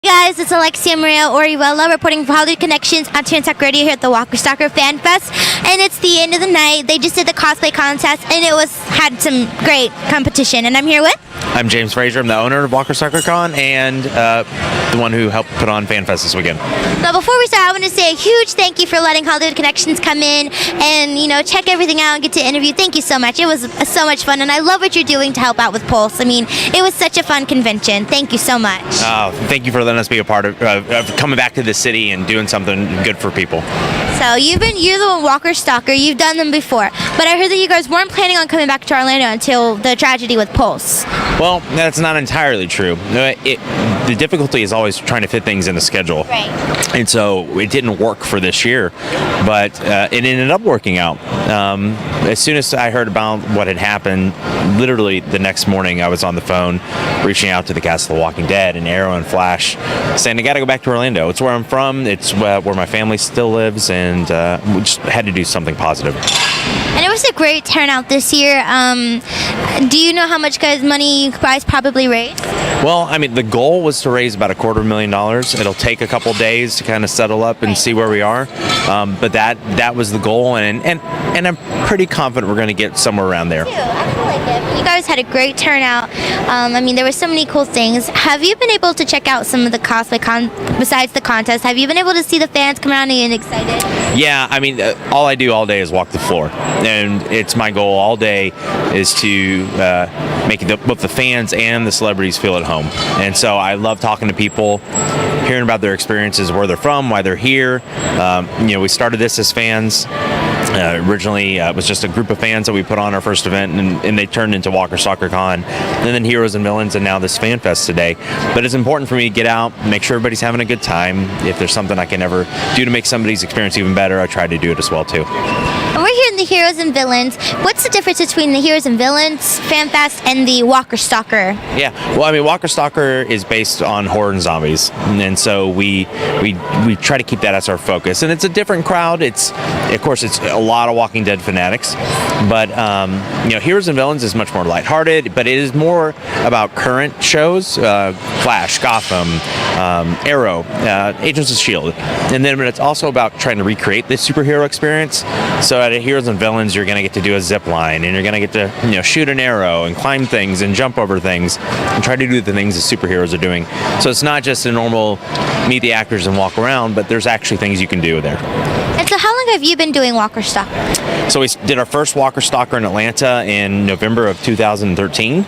Guys, it's Alexia Maria Orihuela reporting for Hollywood Connections on TN Talk Radio here at the Walker Stalker Fan Fest. And it's the end of the night. They just did the cosplay contest, and it had some great competition. And I'm here with... I'm James Frasier. I'm the owner of Walker Stalker Con and the one who helped put on Fan Fest this weekend. Now, before we start, I want to say a huge thank you for letting Hollywood Connections come in and, check everything out and get to interview. Thank you so much. It was so much fun, and I love what you're doing to help out with Pulse. I mean, it was such a fun convention. Thank you so much. Thank you for letting us be a part of coming back to the city and doing something good for people. So you're the Walker Stalker. You've done them before, but I heard that you guys weren't planning on coming back to Orlando until the tragedy with Pulse. Well, that's not entirely true. The difficulty is always trying to fit things in the schedule. Right. And so it didn't work for this year, but it ended up working out. As soon as I heard about what had happened, literally the next morning I was on the phone reaching out to the cast of The Walking Dead and Arrow and Flash, saying I got to go back to Orlando. It's where I'm from. It's where my family still lives, and we just had to do something positive. And it was a great turnout this year. Do you know how much money you guys probably raised? Well, I mean, the goal was to raise about $250,000. It'll take a couple days to kind of settle up and see where we are, but that was the goal, and I'm pretty confident we're going to get somewhere around there. I feel like it. You guys had a great turnout. I mean, there were so many cool things. Have you been able to check out some of the cosplay besides the contest? Have you been able to see the fans come around and get excited? Yeah, I mean, all I do all day is walk the floor, and it's my goal all day is to make both the fans and the celebrities feel at home. And so I love talking to people, hearing about their experiences, where they're from, why they're here. We started this as fans. Originally, it was just a group of fans that we put on our first event, and they turned into Walker Stalker Con, and then Heroes and Villains, and now this Fan Fest today. But it's important for me to get out, make sure everybody's having a good time. If there's something I can ever do to make somebody's experience even better, I try to do it as well, too. And we're here in the Heroes and Villains. What's the difference between the Heroes and Villains Fan Fest and the Walker Stalker? Yeah, well, I mean, Walker Stalker is based on horror and zombies, and so we try to keep that as our focus. And it's a different crowd. It's a lot of Walking Dead fanatics, but Heroes and Villains is much more lighthearted, but it is more about current shows, Flash, Gotham, Arrow, Agents of S.H.I.E.L.D. And then it's also about trying to recreate this superhero experience. So at Heroes and Villains, you're going to get to do a zip line, and you're going to get to shoot an arrow and climb things and jump over things and try to do the things the superheroes are doing. So it's not just a normal meet the actors and walk around, but there's actually things you can do there. And so how long have you been doing Walker Stalker? So we did our first Walker Stalker in Atlanta in November of 2013.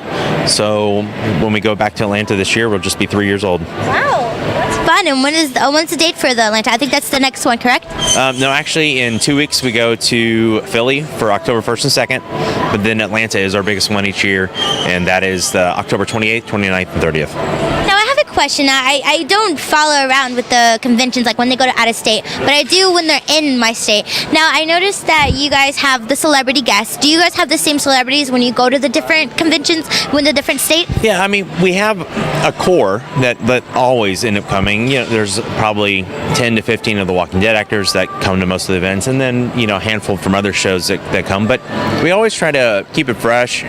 So when we go back to Atlanta this year, we'll just be 3 years old. Wow, that's fun. And when's the date for the Atlanta? I think that's the next one, correct? No, actually, in 2 weeks we go to Philly for October 1st and 2nd. But then Atlanta is our biggest one each year, and that is the October 28th, 29th, and 30th. Now, I have a question. I don't follow around with the conventions like when they go to out of state, but I do when they're in my state. Now, I noticed that you guys have the celebrity guests. Do you guys have the same celebrities when you go to the different conventions in the different states? Yeah, I mean, we have a core that always end up coming. There's probably 10 to 15 of the Walking Dead actors that come to most of the events, and then a handful from other shows that come. But we always try to keep it fresh,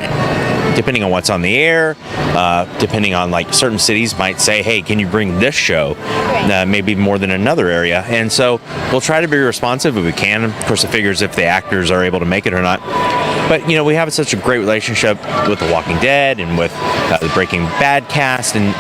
depending on what's on the air, depending on certain cities might say, hey, can you bring this show? Maybe more than another area. And so we'll try to be responsive if we can. Of course, it figures if the actors are able to make it or not. But, we have such a great relationship with The Walking Dead and with the Breaking Bad cast. And,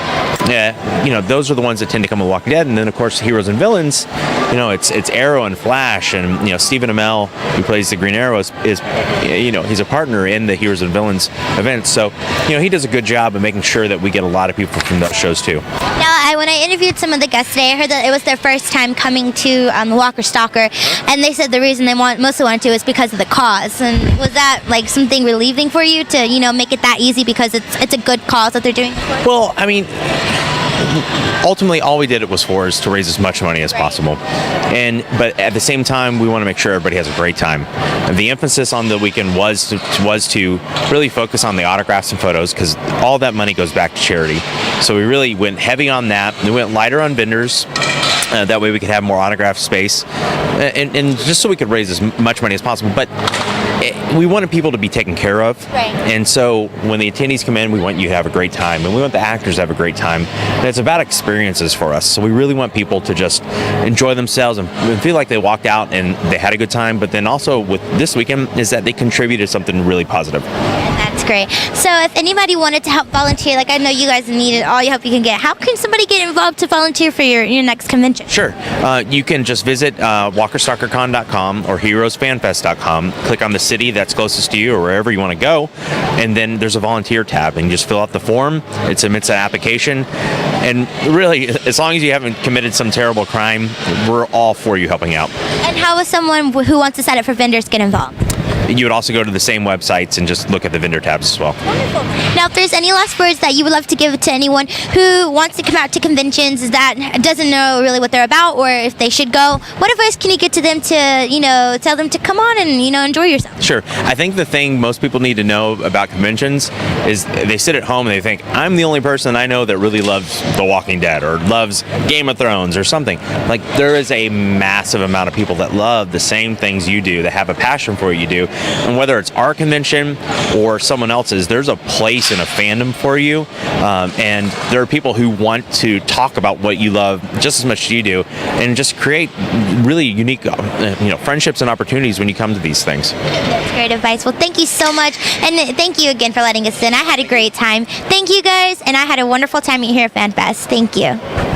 those are the ones that tend to come with Walking Dead. And then, of course, Heroes and Villains, it's Arrow and Flash. And, Stephen Amell, who plays the Green Arrow, is he's a partner in the Heroes and Villains events. So, he does a good job of making sure that we get a lot of people from those shows, too. Now, when I interviewed some of the guests today, I heard that it was their first time coming to the Walker Stalker, and they said the reason they mostly wanted to is because of the cause. And was that something relieving for you to make it that easy because it's a good cause that they're doing? Well, I mean, ultimately all we did it was for is to raise as much money as possible, but at the same time we want to make sure everybody has a great time. And the emphasis on the weekend was to really focus on the autographs and photos, because all that money goes back to charity. So we really went heavy on that. We went lighter on vendors. That way we could have more autograph space, and just so we could raise as much money as possible. But we wanted people to be taken care of. Right. And so when the attendees come in, we want you to have a great time, and we want the actors to have a great time. And it's about experiences for us. So we really want people to just enjoy themselves and feel like they walked out and they had a good time. But then also with this weekend is that they contributed something really positive. And that's great. So if anybody wanted to help volunteer, like I know you guys need all your help you can get, how can somebody get involved to volunteer for your next convention? Sure. You can just visit WalkerStalkerCon.com or HeroesFanFest.com. Click on the city that's closest to you or wherever you want to go, and then there's a volunteer tab, and you just fill out the form. It submits an application, and really, as long as you haven't committed some terrible crime, we're all for you helping out. And how will someone who wants to sign up for vendors get involved? You would also go to the same websites and just look at the vendor tabs as well. Wonderful. Now, if there's any last words that you would love to give to anyone who wants to come out to conventions that doesn't know really what they're about or if they should go, what advice can you give to them to, tell them to come on and, enjoy yourself? Sure. I think the thing most people need to know about conventions is they sit at home and they think, I'm the only person I know that really loves The Walking Dead or loves Game of Thrones or something. Like, there is a massive amount of people that love the same things you do, that have a passion for what you do. And whether it's our convention or someone else's, there's a place and a fandom for you. And there are people who want to talk about what you love just as much as you do and just create really unique friendships and opportunities when you come to these things. That's great advice. Well, thank you so much. And thank you again for letting us in. I had a great time. Thank you guys. And I had a wonderful time here at FanFest. Thank you.